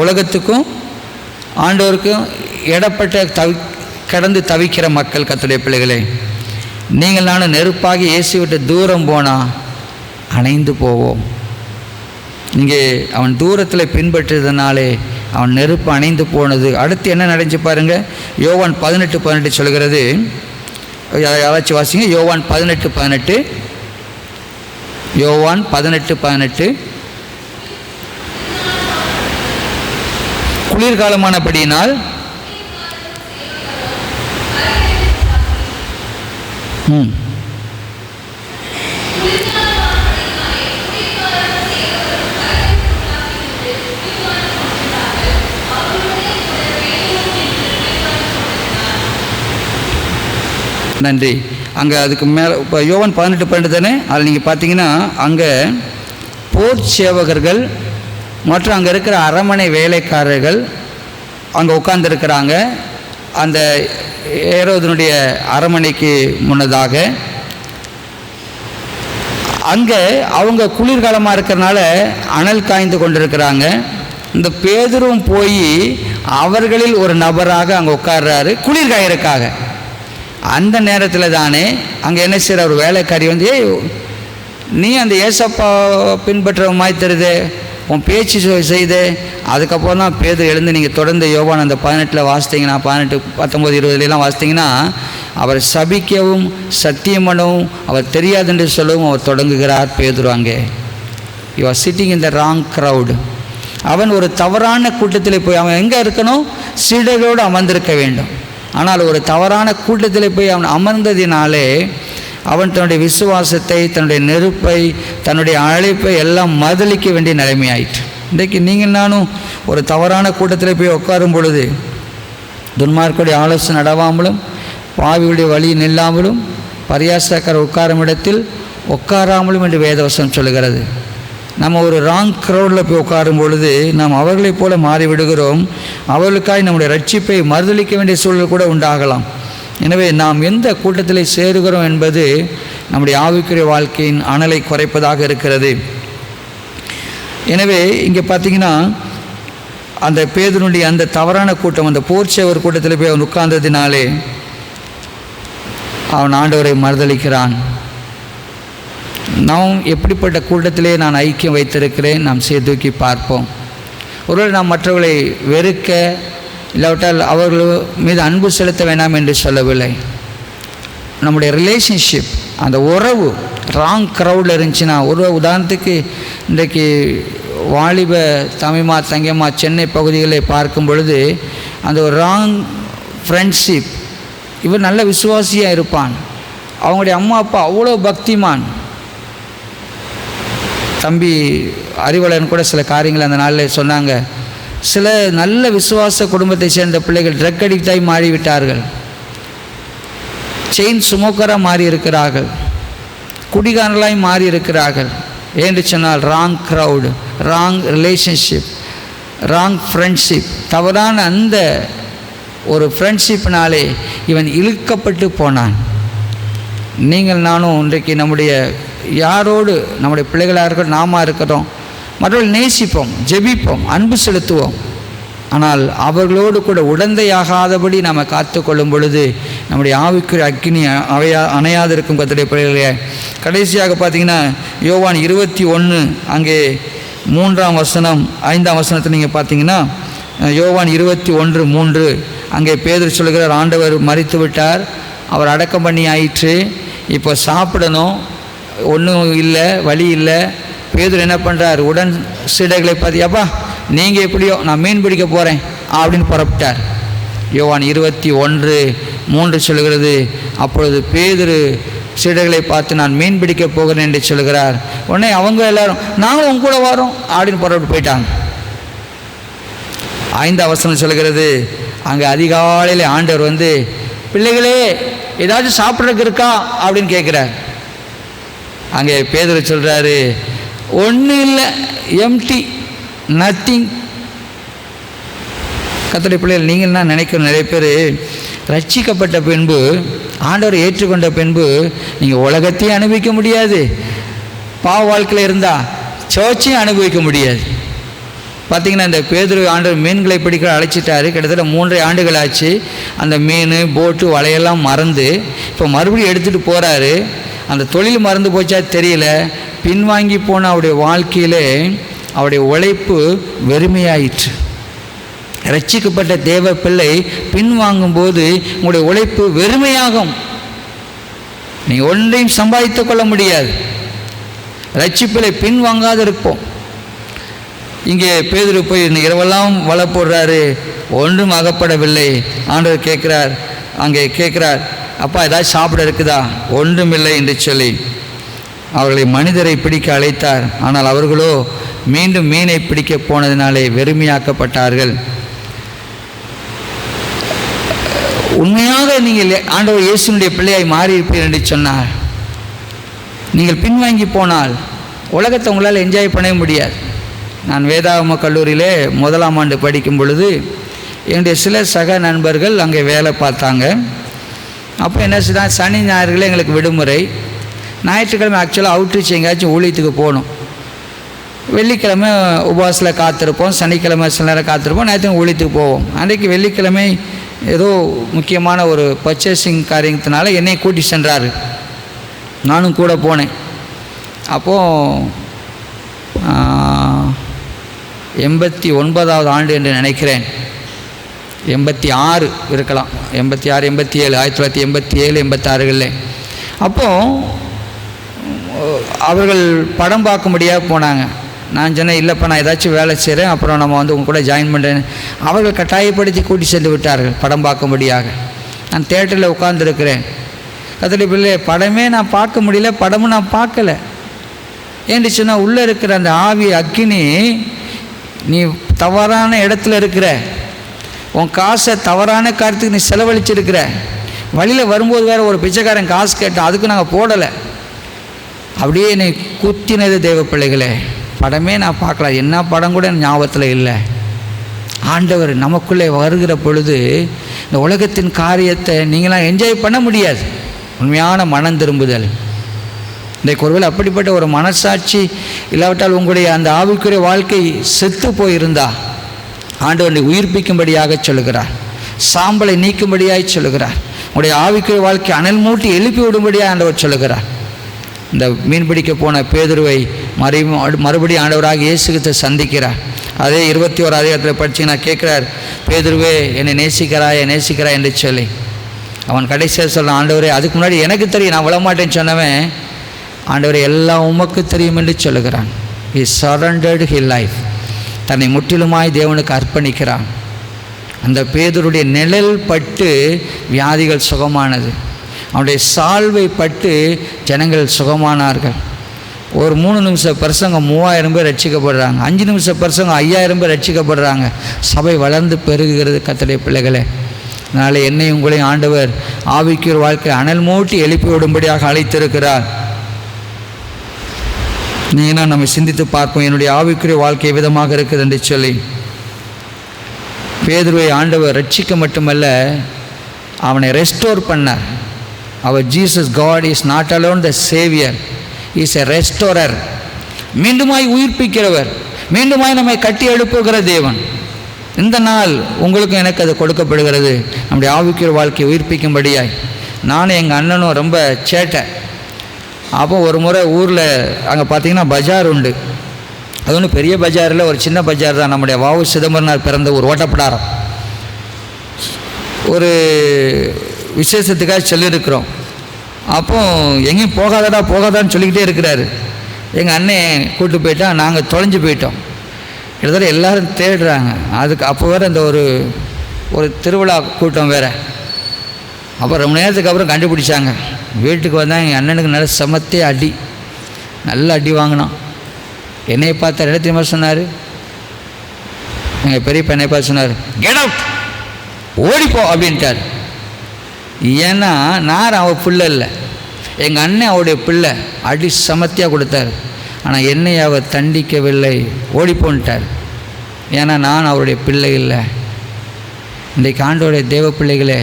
உலகத்துக்கும் ஆண்டவருக்கும் இடப்பட்ட கடந்து தவிக்கிற மக்கள். கர்த்தருடைய பிள்ளைகளே, நீங்கள் நானும் நெருப்பாகி இயேசு விட்டு தூரம் போனால் அணைந்து போவோம். இங்கே அவன் தூரத்தில் பின்பற்றதுனாலே அவன் நெருப்பு அணைந்து போனது. அடுத்து என்ன நடந்துச்சு பாருங்க. யோவான் 18:18 சொல்கிறது. யாராச்சும் வாசிங்க. யோவான் 18:18. யோவான் 18:18. குளிர்காலமானபடியினால் நன்றி. அங்கே அதுக்கு மேலே இப்போ யோவான் 18:12 தானே, அதில் நீங்கள் பார்த்தீங்கன்னா அங்கே போர் சேவகர்கள் மற்றும் அங்கே இருக்கிற அரண்மனை வேலைக்காரர்கள் அங்கே உட்கார்ந்துருக்கிறாங்க. அந்த ஏரோதனுடைய அரண்மனைக்கு முன்னதாக அங்கே அவங்க குளிர்காலமாக இருக்கிறனால அனல் காய்ந்து கொண்டிருக்கிறாங்க. இந்த பேதுரும் போய் அவர்களில் ஒரு நபராக அங்கே உட்கார்றாரு குளிர்காயருக்காக. அந்த நேரத்தில் தானே அங்கே என்ன செய்கிற ஒரு வேலைக்காரி வந்து, நீ அந்த ஏசப்பா பின்பற்ற மாதிரி தருது, உன் பேச்சு செய்து. அதுக்கப்புறம் தான் பேதுரு எழுந்து நீங்கள் தொடர்ந்து யோவான் அந்த 18 வாசித்தீங்கன்னா 18, 19, 20 வாசித்தீங்கன்னா அவர் சபிக்கவும் சத்தியம் பண்ணவும் அவர் தெரியாதுன்னு சொல்லவும் அவர் தொடங்குகிறார் பேதுரு. அங்கே you are sitting in the wrong crowd. அவன் ஒரு தவறான கூட்டத்தில் போய், அவன் எங்கே இருக்கணும்? சீடர்களோடு அமர்ந்திருக்க வேண்டும். ஆனால் ஒரு தவறான கூட்டத்தில் போய் அவன் அமர்ந்ததினாலே அவன் தன்னுடைய விசுவாசத்தை, தன்னுடைய நெருப்பை, தன்னுடைய அழைப்பை எல்லாம் மதலிக்க வேண்டிய நிலைமையாயிற்று. இன்றைக்கு நீங்கள் நானும் ஒரு தவறான கூட்டத்தில் போய் உட்காரும் பொழுது துன்மார்க்குடைய ஆலோசனை நடவாமலும், பாவியுடைய வழி நில்லாமலும், பரியாசக்கார உட்காரும் இடத்தில் உட்காராமலும் என்று வேதவசனம் சொல்லுகிறது. நம்ம ஒரு ராங் க்ரௌடில் போய் உட்காரும் பொழுது நாம் அவர்களைப் போல மாறிவிடுகிறோம். அவர்களுக்காக நம்முடைய ரட்சிப்பை மறுதளிக்க வேண்டிய சூழல் கூட உண்டாகலாம். எனவே நாம் எந்த கூட்டத்தில் சேருகிறோம் என்பது நம்முடைய ஆவிக்குரிய வாழ்க்கையின் அனலை குறைப்பதாக இருக்கிறது. எனவே இங்கே பார்த்தீங்கன்னா அந்த பேதுருடைய அந்த தவறான கூட்டம், அந்த போர்ச்சவர் கூட்டத்தில் போய் அவன் உட்கார்ந்ததினாலே அவன் ஆண்டவரை மறுதளிக்கிறான். நாம் எப்படிப்பட்ட கூட்டத்திலே நான் ஐக்கியம் வைத்திருக்கிறேன், நாம் தூக்கி பார்ப்போம். ஒருவேளை நாம் மற்றவர்களை வெறுக்க இல்லாவிட்டால் அவர்கள் மீது அன்பு செலுத்த வேண்டாம் என்று சொல்லவில்லை. நம்முடைய ரிலேஷன்ஷிப், அந்த உறவு ராங் க்ரௌடில் இருந்துச்சுன்னா, ஒரு உதாரணத்துக்கு இன்றைக்கு வாலிப தமிழ்மா தங்கம்மா சென்னை பகுதிகளை பார்க்கும் பொழுது அந்த ஒரு ராங் ஃப்ரெண்ட்ஷிப், இவர் நல்ல விசுவாசியாக இருப்பான், அவங்களுடைய அம்மா அப்பா அவ்வளோ பக்திமான். தம்பி அறிவாளன் கூட சில காரியங்கள் அந்த நாளில் சொன்னாங்க. சில நல்ல விசுவாச குடும்பத்தை சேர்ந்த பிள்ளைகள் ட்ரக் அடிக்டாகி மாறிவிட்டார்கள், செயின் சுமோக்கராக மாறி இருக்கிறார்கள், குடிகாரர்களாய் மாறி இருக்கிறார்கள். ஏன்னு சொன்னால் wrong crowd, wrong relationship, wrong friendship, தவறான அந்த ஒரு ஃப்ரெண்ட்ஷிப்னாலே இவன் இழுக்கப்பட்டு போனான். நீங்கள் நானும் இன்றைக்கு நம்முடைய யாரோடு, நம்முடைய பிள்ளைகளாக இருக்கட்டும், நாம இருக்கிறோம், மற்றவர்கள் நேசிப்போம், ஜெபிப்போம், அன்பு செலுத்துவோம். ஆனால் அவர்களோடு கூட உடந்தையாகாதபடி நாம் காத்து கொள்ளும் பொழுது நம்முடைய ஆவிக்குரிய அக்கினி அணையாதிருக்கும். கர்த்தருடைய பிள்ளைகளே, கடைசியாக பார்த்தீங்கன்னா யோவான் 21 அங்கே 3ஆம் வசனம் 5ஆம் வசனத்தை நீங்கள் பார்த்தீங்கன்னா, யோவான் 21:3 அங்கே பேதுரு சொல்கிறார், ஆண்டவர் மரித்து விட்டார், அவர் அடக்கம் பண்ணி ஆயிற்று, இப்போ சாப்பிடணும், ஒன்றும் இல்லை, வழி இல்லை. பேதுரு என்ன பண்ணுறார், உடன் சீடர்களை பார்த்தியாப்பா நீங்கள் எப்படியோ நான் மீன் பிடிக்க போகிறேன் அப்படின்னு புறப்பட்டார். யோவான் 21:3 சொல்கிறது, அப்பொழுது பேதுரு சீடர்களை பார்த்து நான் மீன் பிடிக்க போகிறேன் என்று சொல்கிறார். உடனே அவங்க எல்லாரும் நாங்களும் உங்க கூட வரோம் அப்படின்னு புறப்பட்டு போயிட்டாங்க. 5ஆம் வசனம் சொல்கிறது, அங்கே அதிகாலையில் ஆண்டவர் வந்து, பிள்ளைகளே ஏதாச்சும் சாப்பிட்றதுக்கு இருக்கா அப்படின்னு கேட்குறார். அங்கே பேதுரு சொல்கிறாரு, ஒன்றும் இல்லை, எம்டி, நத்திங். கர்த்தருடைய பிள்ளைகள், நீங்கள் என்ன நினைக்கிற, நிறைய பேர் ரட்சிக்கப்பட்ட பின்பு, ஆண்டவரை ஏற்றுக்கொண்ட பின்பு நீங்கள் உலகத்தையும் அனுபவிக்க முடியாது, பாவ வாழ்க்கையில் இருந்தால் சர்ச்சையும் அனுபவிக்க முடியாது. பார்த்திங்கன்னா இந்த பேதுரு ஆண்டவர் மீன்களை பிடிக்க அழைச்சிட்டாரு. கிட்டத்தட்ட 3 ஆண்டுகள் ஆச்சு. அந்த மீன், போட்டு, வலையெல்லாம் மறந்து இப்போ மறுபடியும் எடுத்துகிட்டு போகிறாரு. அந்த தொழில் மறந்து போச்சா தெரியல, பின்வாங்கி போன அவருடைய வாழ்க்கையில் அவருடைய உழைப்பு வெறுமையாயிற்று. ரட்சிக்கப்பட்ட தேவ பிள்ளை பின்வாங்கும்போது உங்களுடைய உழைப்பு வெறுமையாகும். நீங்கள் ஒன்றையும் சம்பாதித்து கொள்ள முடியாது. ரட்சிப்பிலை பின்வாங்காது இருப்போம். இங்கே பேதுரு போய் இரவெல்லாம் வலை போடுறாரு, ஒன்றும் அகப்படவில்லை. ஆண்டவர் கேட்குறார், அங்கே கேட்குறார், அப்பா ஏதாச்சும் சாப்பிட இருக்குதா? ஒன்றுமில்லை என்று சொல்லி அவர்களை மனிதரை பிடிக்க அழைத்தார். ஆனால் அவர்களோ மீண்டும் மீனை பிடிக்க போனதினாலே வெறுமையாக்கப்பட்டார்கள். உண்மையாக நீங்கள் ஆண்டவர் இயேசுனுடைய பிள்ளையாய் மாறியிருப்பீர்கள் என்று சொன்னார். நீங்கள் பின்வாங்கி போனால் உலகத்தை உங்களால் என்ஜாய் பண்ண முடியாது. நான் வேதாகம கல்லூரியிலே 1ஆம் ஆண்டு படிக்கும் பொழுது என்னுடைய சில சக நண்பர்கள் அங்கே வேலை பார்த்தாங்க. அப்போ என்ன செய்தால், சனி ஞாயிறுகளே எங்களுக்கு விடுமுறை. ஞாயிற்றுக்கிழமை ஆக்சுவலாக அவுட்ரீச் எங்கேயாச்சும் ஊழியத்துக்கு போகணும். வெள்ளிக்கிழமை உபவாசத்தில் காத்திருப்போம், சனிக்கிழமை சில நேரம் காத்திருப்போம், ஞாயிற்றுக்கிழமை ஊழியத்துக்கு போவோம். அன்றைக்கு வெள்ளிக்கிழமை ஏதோ முக்கியமான ஒரு பர்ச்சேசிங் காரியத்தினால என்னை கூட்டி சென்றார். நானும் கூட போனேன். அப்போது 89வது ஆண்டு என்று நினைக்கிறேன், 86 இருக்கலாம், 86, 87, 1987, 86களில். அப்போது அவர்கள் படம் பார்க்க முடியாது போனாங்க. நான் சொன்னேன், இல்லைப்பா நான் ஏதாச்சும் வேலை செய்கிறேன், அப்புறம் நம்ம வந்து உங்க கூட ஜாயின் பண்ணுறேன். அவர்கள் கட்டாயப்படுத்தி கூட்டி சென்று விட்டார்கள் படம் பார்க்கும்படியாக. நான் தியேட்டரில் உட்கார்ந்துருக்கிறேன். கர்த்தருடைய பிள்ளை, படமே நான் பார்க்க முடியல, படமும் நான் பார்க்கலை. ஏன்னு சொன்னால் உள்ளே இருக்கிற அந்த ஆவி அக்கினி, நீ தவறான இடத்துல இருக்கிற, உன் காசை தவறான காரியத்துக்கு நீ செலவழிச்சிருக்கிற. வழியில் வரும்போது வேறு ஒரு பிச்சைக்காரன் காசு கேட்டான், அதுக்கு நாங்கள் போடலை. அப்படியே என்னை குத்தினது தேவ பிள்ளைகளே. படமே நான் பார்க்கல, என்ன படம் கூட ஞாபகத்தில் இல்லை. ஆண்டவர் நமக்குள்ளே வருகிற பொழுது இந்த உலகத்தின் காரியத்தை நீங்களாம் என்ஜாய் பண்ண முடியாது. உண்மையான மனம் திரும்புதல். இன்றைக்கு ஒருவேளை அப்படிப்பட்ட ஒரு மனசாட்சி இல்லாவிட்டால் உங்களுடைய அந்த ஆவிக்குரிய வாழ்க்கை செத்து போயிருந்தா, ஆண்டவரை உயிர்ப்பிக்கும்படியாக சொல்லுகிறார். சாம்பலை நீக்கும்படியாக சொல்லுகிறார். உங்களுடைய ஆவிக்குரிய வாழ்க்கை அனல் மூட்டி எழுப்பி விடும்படியாக ஆண்டவர் சொல்லுகிறார். இந்த மீன் பிடிக்க போன பேதுருவை மறுபடியும் ஆண்டவராக இயேசு கிறிஸ்து சந்திக்கிறார். அதே 21 அதிகாரத்தில் படித்தீங்கன்னா கேட்குறார், பேதுருவே என்னை நேசிக்கிறாய் என்று சொல்லி. அவன் கடைசியாக சொல்கிறான், ஆண்டவரே அதுக்கு முன்னாடி எனக்கு தெரியும், நான் விழமாட்டேன்னு சொன்னவன், ஆண்டவரே எல்லாம் உமக்கு தெரியும் என்று சொல்லுகிறான். He surrendered his life. தன்னை முற்றிலுமாய் தேவனுக்கு அர்ப்பணிக்கிறான். அந்த பேதுருடைய நிழல் பட்டு வியாதிகள் சுகமானது. அவனுடைய சால்வை பட்டு ஜனங்கள் சுகமானார்கள். ஒரு 3 நிமிஷ பிரசங்கம் 3000 பேர் ரட்சிக்கப்படுறாங்க. 5 நிமிஷ பிரசங்கம் 5000 பேர் ரட்சிக்கப்படுறாங்க. சபை வளர்ந்து பெருகுகிறது. கர்த்தருடைய பிள்ளைகளே, அதனால் என்னை உங்களையும் ஆண்டவர் ஆவிக்குரிய வாழ்க்கை அனல் மூட்டி எழுப்பி விடும்படியாக அழைத்திருக்கிறார். நீனா நம்ம சிந்தித்து பார்ப்போம், என்னுடைய ஆவிக்குரிய வாழ்க்கை விதமாக இருக்குது என்று சொல்லி. பேதுருவை ஆண்டவர் ரட்சிக்க மட்டுமல்ல, அவனை ரெஸ்டோர் பண்ணார். அவர் Jesus God is not alone the saviour, is a restorer. மீண்டுமாய் உயிர்ப்பிக்கிறவர், மீண்டுமாய் நம்மை கட்டி எழுப்புகிற தேவன். இந்த நாள் உங்களுக்கும் எனக்கு அது கொடுக்கப்படுகிறது, நம்முடைய ஆவிக்குரிய வாழ்க்கையை உயிர்ப்பிக்கும்படியாய். நானும் எங்கள் அண்ணனும் ரொம்ப சேட்டை. அப்போ ஒரு முறை ஊரில் அங்கே பார்த்திங்கன்னா பஜார் உண்டு. அது ஒன்றும் பெரிய பஜாரில், ஒரு சின்ன பஜார் தான். நம்முடைய வாவு சிதம்பரனார் பிறந்த ஒரு ஓட்டப்படாரம். ஒரு விசேஷத்துக்காக சொல்லியிருக்கிறோம். அப்போ எங்கேயும் போகாதான்னு சொல்லிக்கிட்டே இருக்கிறாரு. எங்கள் அண்ணன் கூப்பிட்டு போயிட்டா, நாங்கள் தொலைஞ்சு போயிட்டோம். கிட்டத்தட்ட எல்லோரும் தேடுறாங்க. அதுக்கு அப்போ வேறு இந்த ஒரு திருவிழா கூட்டம் வேறு. அப்போ ரொம்ப நேரத்துக்கு அப்புறம் கண்டுபிடிச்சாங்க. வீட்டுக்கு வந்தால் எங்கள் அண்ணனுக்கு நல்ல சமத்தே அடி, நல்ல அடி வாங்கினான். என்னை பார்த்தார், என்ன தெரியுமா சொன்னார்? எங்கள் பெரியப்பா என்னை பார்த்து சொன்னார், கெட் அவுட், ஓடிப்போ அப்படின்ட்டார். ஏன்னா நான் அவள் பிள்ளை இல்லை, எங்கள் அண்ணன் அவருடைய பிள்ளை. அடி சமத்தியாக கொடுத்தார். ஆனால் என்னை அவர் தண்டிக்கவில்லை, ஓடிப்போன்ட்டார். ஏன்னா நான் அவருடைய பிள்ளை இல்லை. இன்றைக்கு ஆண்டவருடைய தேவ பிள்ளைகளே,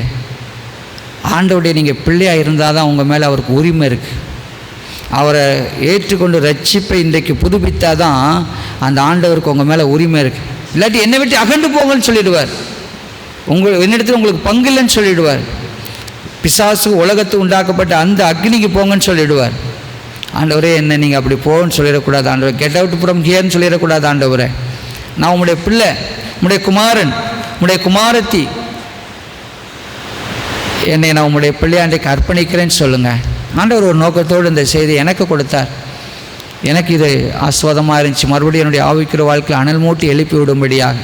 ஆண்டவருடைய நீங்கள் பிள்ளையாக இருந்தால் தான் உங்கள் மேலே அவருக்கு உரிமை இருக்குது. அவரை ஏற்றுக்கொண்டு ரட்சிப்பை இன்றைக்கு புதுப்பித்தால் தான் அந்த ஆண்டவருக்கு உங்கள் மேலே உரிமை இருக்குது. இல்லாட்டி என்னை விட்டு அகண்டு போங்கன்னு சொல்லிவிடுவார். என்னிடத்தில் உங்களுக்கு பங்கு இல்லைன்னு சொல்லிவிடுவார். பிசாசுக்கு உலகத்துக்கு உண்டாக்கப்பட்ட அந்த அக்னிக்கு போங்கன்னு சொல்லிவிடுவார். ஆண்டவரே என்னை நீங்கள் அப்படி போகன்னு சொல்லிடக்கூடாது ஆண்டவர், கெட் அவுட் ஃப்ரம் ஹியர்னு சொல்லிடக்கூடாது ஆண்டவரே. நான் உங்களுடைய பிள்ளை, உங்களுடைய குமாரன், உங்களுடைய குமாரத்தி, என்னை நான் உங்களுடைய பிள்ளையாண்டைக்கு அர்ப்பணிக்கிறேன்னு சொல்லுங்கள். ஆண்டவர் ஒரு நோக்கத்தோடு இந்த செய்தி எனக்கு கொடுத்தார். எனக்கு இது ஆஸ்வாதமாக இருந்துச்சு. மறுபடியும் என்னுடைய ஆவிக்குரிய வாழ்க்கையில் அனல் மூட்டி எழுப்பி விடும்படியாக.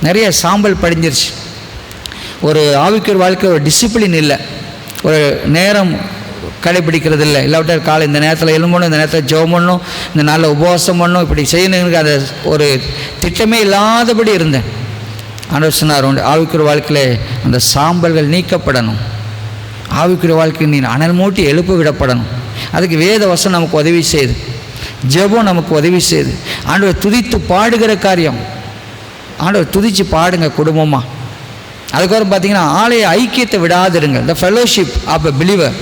நிறைய சாம்பல் படிஞ்சிருச்சு. ஒரு ஆவிக்குரிய வாழ்க்கை ஒரு டிசிப்ளின் இல்லை, ஒரு நேரம் கடைபிடிக்கிறது இல்லை. இல்லாவிட்டால் காலை இந்த நேரத்தில் எழும்பணும், இந்த நேரத்தில் ஜெபம் பண்ணணும், இந்த நாளில் உபவாசம் பண்ணணும், இப்படி செய்யணுங்க. அந்த ஒரு திட்டமே இல்லாதபடி இருந்தேன். ஆண்டவர் சொன்னார், ஆவிக்குரிய வாழ்க்கையில் அந்த சாம்பல்கள் நீக்கப்படணும். ஆவிக்குரிய வாழ்க்கை நீ அனல் மூட்டி எழுப்ப விடப்படணும். அதுக்கு வேத வசனம் நமக்கு உதவி செய்யுது, ஜெபம் நமக்கு உதவி செய்யுது. ஆண்டவர் துதித்து பாடுகிற காரியம், ஆண்டவர் துதித்து பாடுங்க குடும்பமாக. அதுக்கப்புறம் பார்த்தீங்கன்னா ஆலய ஐக்கியத்தை விடாதிருங்க, the fellowship of a believer.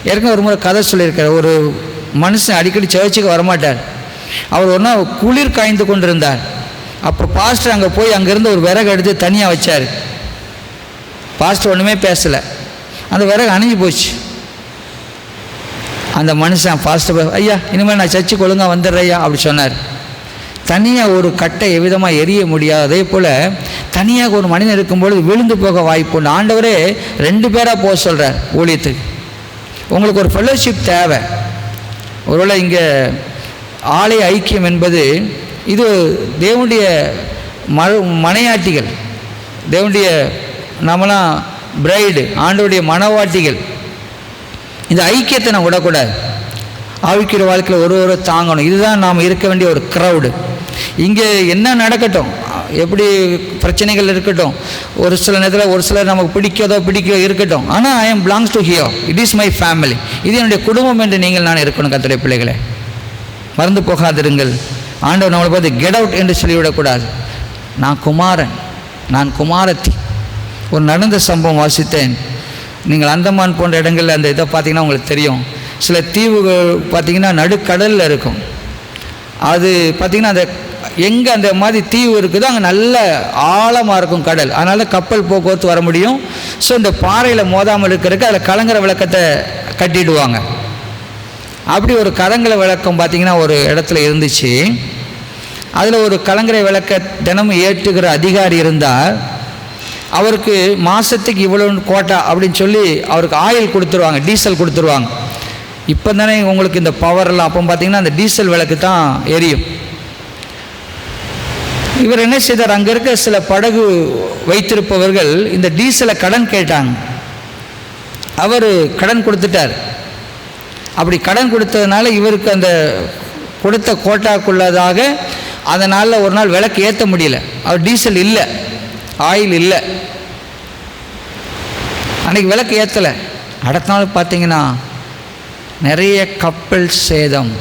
ஏற்கனவே ஒரு முறை கதை சொல்லியிருக்கார். ஒரு மனுஷன் அடிக்கடி சர்ச்சுக்கு வரமாட்டார். அவர் ஒரு நாள் குளிர் காய்ந்து கொண்டிருந்தார். அப்போ பாஸ்டர் அங்கே போய் அங்கேருந்து ஒரு விறகு எடுத்து தனியாக வச்சார். பாஸ்டர் ஒன்றுமே பேசலை. அந்த விறகு அணிஞ்சு போச்சு. அந்த மனுஷன் பாஸ்டர், ஐயா இனிமேல் நான் சர்ச்சுக்கு ஒழுங்காக வந்துடுறையா அப்படி சொன்னார். தனியாக ஒரு கட்டை எவ்விதமாக எரிய முடியாது. அதே போல் தனியாக ஒரு மனிதன் இருக்கும்பொழுது விழுந்து போக வாய்ப்பு உண்டு. ஆண்டவரே 2 பேராக போக சொல்கிறார் ஊழியத்துக்கு. உங்களுக்கு ஒரு ஃபெலோஷிப் தேவை. ஒருவேளை இங்கே ஆலய ஐக்கியம் என்பது இது தேவனுடைய மனையாட்டிகள், தேவனுடைய நம்மளாம் பிரைடு, ஆண்டவருடைய மனவாட்டிகள். இந்த ஐக்கியத்தை நான் விடக்கூடாது. ஆவிக்குரிய வாழ்க்கையில் ஒரு தாங்கணும். இதுதான் நாம் இருக்க வேண்டிய ஒரு க்ரௌடு. இங்கே என்ன நடக்கட்டும், எப்படி பிரச்சனைகள் இருக்கட்டும், ஒரு சில நேரத்தில் ஒரு சிலர் நமக்கு பிடிக்க இருக்கட்டும், ஆனால் I am belongs to hear, it is my family, இது என்னுடைய குடும்பம் என்று நீங்கள் நான் இருக்கணும். கர்த்தருடைய பிள்ளைகளே, மறந்து போகாதிருங்கள். ஆண்டவர் நம்மளை பார்த்து கெட் அவுட் என்று சொல்லிவிடக்கூடாது. நான் குமாரன், நான் குமாரத்தி. ஒரு நடந்த சம்பவம் வாசித்தேன். நீங்கள் அந்தமான் போன்ற இடங்களில் அந்த இதை பார்த்திங்கன்னா உங்களுக்கு தெரியும். சில தீவுகள் பார்த்திங்கன்னா நடுக்கடலில் இருக்கும். அது பார்த்திங்கன்னா அந்த எங்கே அந்த மாதிரி தீவு இருக்குதோ அங்கே நல்ல ஆழமாக இருக்கும் கடல், அதனால கப்பல் போக்குவரத்து வர முடியும். ஸோ இந்த பாறையில் மோதாமல் இருக்கிறதுக்கு அதில் கலங்கர விளக்கத்தை கட்டிடுவாங்க. அப்படி ஒரு கலங்கர விளக்கம் பார்த்திங்கன்னா ஒரு இடத்துல இருந்துச்சு. அதில் ஒரு கலங்கர விளக்க தினமும் ஏற்றுகிற அதிகாரி இருந்தால் அவருக்கு மாதத்துக்கு இவ்வளோ கோட்டா அப்படின்னு சொல்லி அவருக்கு ஆயில் கொடுத்துருவாங்க, டீசல் கொடுத்துருவாங்க. இப்போ தானே உங்களுக்கு இந்த பவர்லாம், அப்போ பார்த்திங்கன்னா அந்த டீசல் விளக்கு தான் எரியும். இவர் என்ன செய்தார், அங்கே இருக்க சில படகு வைத்திருப்பவர்கள் இந்த டீசலை கடன் கேட்டாங்க. அவர் கடன் கொடுத்துட்டார். அப்படி கடன் கொடுத்ததுனால இவருக்கு அந்த கொடுத்த கோட்டாக்குள்ளதாக அதனால் ஒரு நாள் விளக்கு ஏற்ற முடியல. அவர் டீசல் இல்லை, ஆயில் இல்லை, அன்றைக்கி விளக்கு ஏற்றலை. அடுத்த நாள் பார்த்திங்கன்னா நிறைய கப்பல் சேதம்,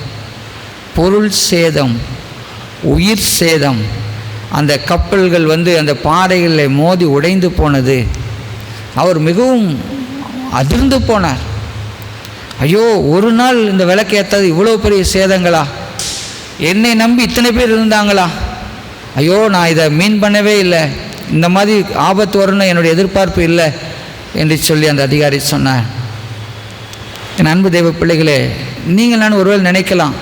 பொருள் சேதம், உயிர் சேதம். அந்த கப்பல்கள் அந்த பாறைகளில் மோதி உடைந்து போனது. அவர் மிகவும் அதிர்ந்து போனார். ஐயோ, ஒரு நாள் இந்த விளக்கு ஏற்றது இவ்வளோ பெரிய சேதங்களா, என்னை நம்பி இத்தனை பேர் இருந்தாங்களா, ஐயோ நான் இதை மீன் பண்ணவே இல்லை, இந்த மாதிரி ஆபத்து வரும்னு என்னுடைய எதிர்பார்ப்பு இல்லை என்று சொல்லி அந்த அதிகாரி சொன்னார். என் அன்பு தெய்வ பிள்ளைகளே, நீங்கள் நான் ஒருவேளை நினைக்கலாம்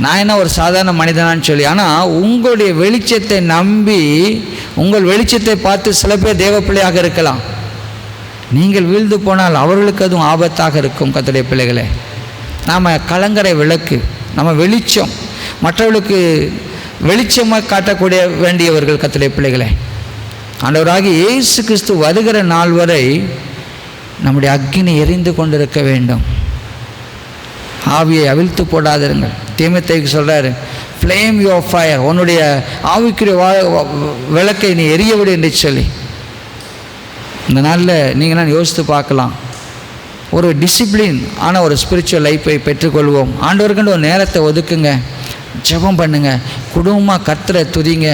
நான் என்ன ஒரு சாதாரண மனிதனான்னு சொல்லி. ஆனால் உங்களுடைய வெளிச்சத்தை நம்பி உங்கள் வெளிச்சத்தை பார்த்து சில பேர் தேவ பிள்ளையாக இருக்கலாம். நீங்கள் வீழ்ந்து போனால் அவர்களுக்கு அதுவும் ஆபத்தாக இருக்கும். கர்த்தருடைய பிள்ளைகளே, நாம் கலங்கரை விளக்கு, நம்ம வெளிச்சம், மற்றவர்களுக்கு வெளிச்சமாக காட்டக்கூடிய வேண்டியவர்கள். கர்த்தருடைய பிள்ளைகளே, ஆண்டவராகிய இயேசு கிறிஸ்து வருகிற நாள் வரை நம்முடைய அக்கினி எரிந்து கொண்டிருக்க வேண்டும். ஆவியை அவிழ்த்து போடாதிருங்கள். தீமோத்தேயுக்கு சொல்கிறாரு, ஃப்ளேம் யுவர் ஃபயர், உன்னுடைய ஆவிக்குரிய விளக்கை நீ எரிய விடு என்று சொல்லி. இந்த நாளில் நீங்கள் நான் யோசித்து பார்க்கலாம். ஒரு டிசிப்ளின் ஆன ஒரு ஸ்பிரிச்சுவல் லைஃப்பை பெற்றுக்கொள்வோம். ஆண்டவருக்குன்னு ஒரு நேரத்தை ஒதுக்குங்க, ஜெபம் பண்ணுங்க, குடும்பமாக கர்த்தரை துதிங்க,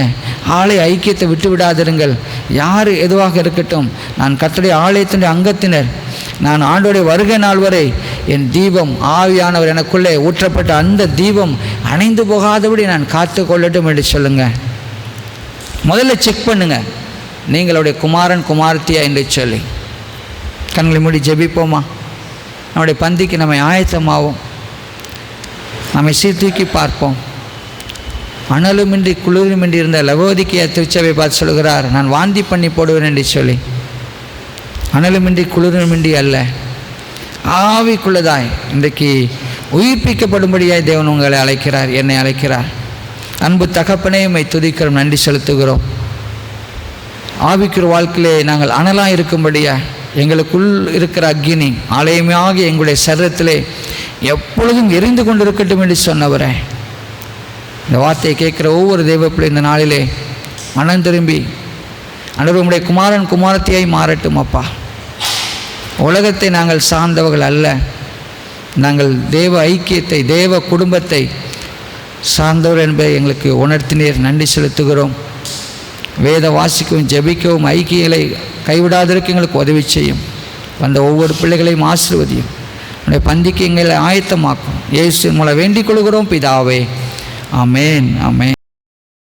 ஆலய ஐக்கியத்தை விட்டு விடாதிருங்கள். யார் எதுவாக இருக்கட்டும், நான் கர்த்தருடைய ஆலயத்தினுடைய அங்கத்தினர், நான் ஆண்டோடைய வருகை நாள் வரை என் தீபம், ஆவியானவர் எனக்குள்ளே ஊற்றப்பட்ட அந்த தீபம் அணைந்து போகாதபடி நான் காத்து கொள்ளட்டும் என்று சொல்லுங்கள். முதல்ல செக் பண்ணுங்கள், நீங்களுடைய குமாரன் குமாரத்தியா என்று சொல்லி. கண்களை மூடி ஜெபிப்போமா? நம்முடைய பந்திக்கு நம்மை ஆயத்தமாவோம், நம்மை சீர்தூக்கி பார்ப்போம். அனலுமின்றி குளிருமின்றி இருந்த லவோதிக்கேயா திருச்சபை பார்த்து சொல்கிறார், நான் வாந்தி பண்ணி போடுவேன் என்று சொல்லி. அனலுமின்றி குளிருமின்றி அல்ல, ஆவிக்குள்ளதாய் இன்றைக்கு உயிர்ப்பிக்கப்படும்படியாய் தேவன் உங்களை அழைக்கிறார், என்னை அழைக்கிறார். அன்பு தகப்பனே, உம்மை துதிக்கிறோம், நன்றி செலுத்துகிறோம். ஆவிக்குற வாழ்க்கையிலே நாங்கள் அனலாக இருக்கும்படியா எங்களுக்குள் இருக்கிற அக்கினி ஆலயமாக எங்களுடைய சரீரத்திலே எப்பொழுதும் எரிந்து கொண்டிருக்கட்டும் என்று சொன்னவரே, இந்த வார்த்தையை கேட்குற ஒவ்வொரு தெய்வப்பிள்ளை இந்த நாளிலே மனம் திரும்பி ஆண்டவரே உம்முடைய குமாரன் குமாரத்தியாய் மாறட்டும். அப்பா, உலகத்தை நாங்கள் சார்ந்தவர்கள் அல்ல, நாங்கள் தேவ ஐக்கியத்தை, தேவ குடும்பத்தை சார்ந்தவர் என்பதை எங்களுக்கு உணர்த்தினீர், நன்றி செலுத்துகிறோம். வேத வாசிக்கவும் ஜெபிக்கவும் ஐக்கியங்களை கைவிடாதற்கு எங்களுக்கு உதவி செய்யும். வந்த ஒவ்வொரு பிள்ளைகளையும் ஆசீர்வதியும். உடைய பந்திக்கு எங்களை ஆயத்தமாக்கும். இயேசு மூலம் வேண்டிக் கொள்கிறோம் பிதாவே, ஆமேன், ஆமேன்.